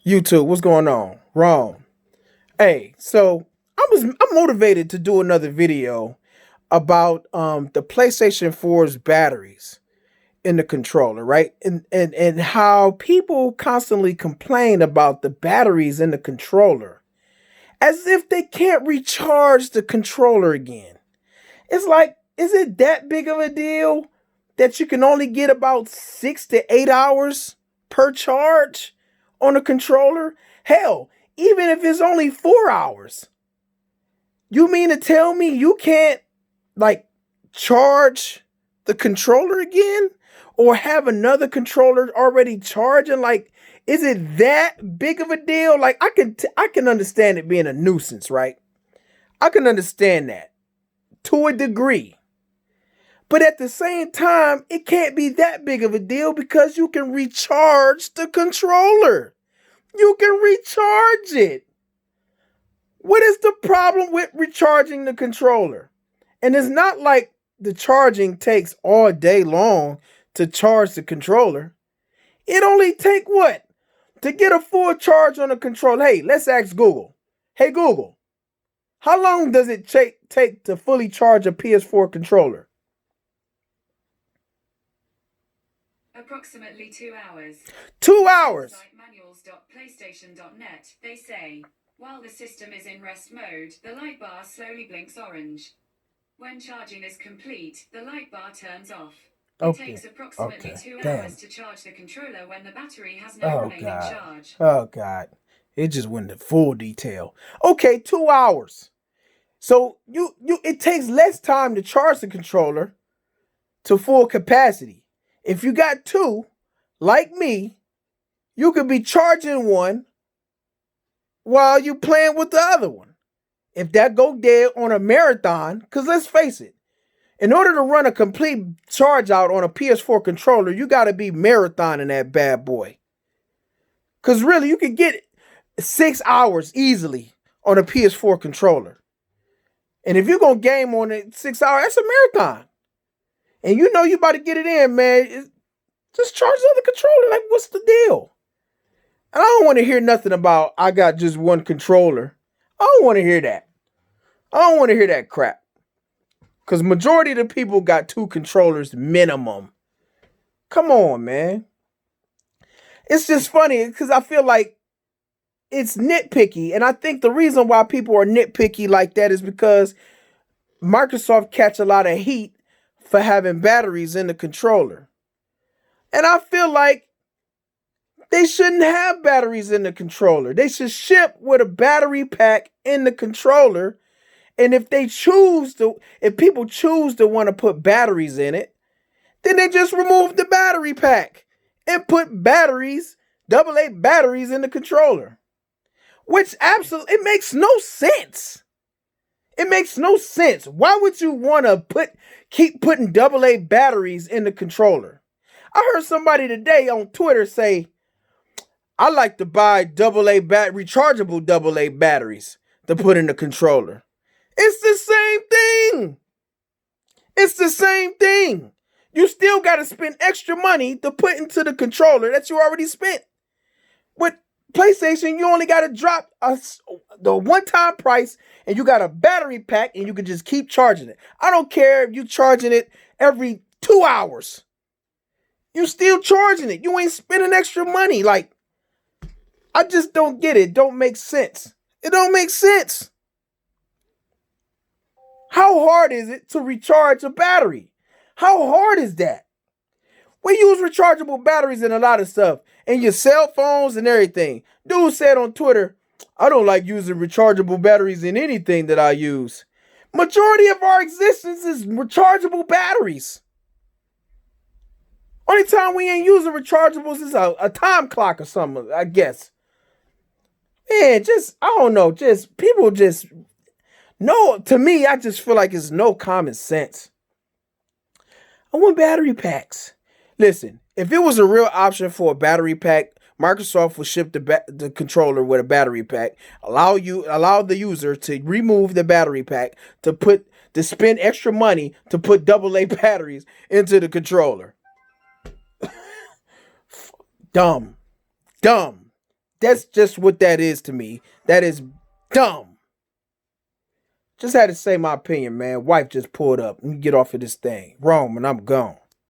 YouTube, what's going on? Wrong. Hey, so I'm motivated to do another video about the PlayStation 4's batteries in the controller, right? And how people constantly complain about the batteries in the controller as if they can't recharge the controller again. It's like, is it that big of a deal that you can only get about 6 to 8 hours per charge on a controller? Hell, even if it's only 4 hours, you mean to tell me you can't like charge the controller again or have another controller already charging? Like, is it that big of a deal? Like, I can understand it being a nuisance, right? I can understand that to a degree. But at the same time, it can't be that big of a deal because you can recharge the controller. You can recharge it. What is the problem with recharging the controller? And it's not like the charging takes all day long to charge the controller. It only take what? To get a full charge on a controller. Hey, let's ask Google. Hey Google, how long does it take to fully charge a PS4 controller? Approximately 2 hours. 2 hours. Manuals.playstation.net, they say. While the system is in rest mode, the light bar slowly blinks orange. When charging is complete, the light bar turns off. It takes approximately 2 hours to charge the controller when the battery has no remaining charge. Oh God. It just went into full detail. Okay, 2 hours. So it takes less time to charge the controller to full capacity. If you got two, like me, you could be charging one while you playing with the other one. If that go dead on a marathon, because let's face it, in order to run a complete charge out on a PS4 controller, you got to be marathoning that bad boy. Because really, you could get 6 hours easily on a PS4 controller. And if you're going to game on it 6 hours, that's a marathon. And you know you about to get it in, man. Just charge the other controller. Like, what's the deal? And I don't want to hear nothing about I got just one controller. I don't want to hear that. I don't want to hear that crap. Because majority of the people got two controllers minimum. Come on, man. It's just funny because I feel like it's nitpicky. And I think the reason why people are nitpicky like that is because Microsoft catch a lot of heat for having batteries in the controller. And I feel like they shouldn't have batteries in the controller. They should ship with a battery pack in the controller. And if people choose to want to put batteries in it, then they just remove the battery pack and put batteries, AA batteries in the controller. Which absolutely, it makes no sense. It makes no sense. Why would you want to keep putting AA batteries in the controller? I heard somebody today on Twitter say, I like to buy rechargeable AA batteries to put in the controller. It's the same thing. It's the same thing. You still got to spend extra money to put into the controller that you already spent. With PlayStation, you only got to drop the one-time price and you got a battery pack and you can just keep charging it. I don't care if you're charging it every 2 hours. You still charging it. You ain't spending extra money. Like, I just don't get it. It don't make sense. It don't make sense. How hard is it to recharge a battery? How hard is that? We use rechargeable batteries in a lot of stuff. In your cell phones and everything. Dude said on Twitter, I don't like using rechargeable batteries in anything that I use. Majority of our existence is rechargeable batteries. Only time we ain't using rechargeables is a time clock or something, I guess. Man, I don't know, people no, to me, I just feel like it's no common sense. I want battery packs. Listen, if it was a real option for a battery pack, Microsoft will ship the controller with a battery pack. Allow the user to remove the battery pack to spend extra money to put AA batteries into the controller. Dumb. That's just what that is to me. That is dumb. Just had to say my opinion, man. Wife just pulled up. Let me get off of this thing. Rome, and I'm gone.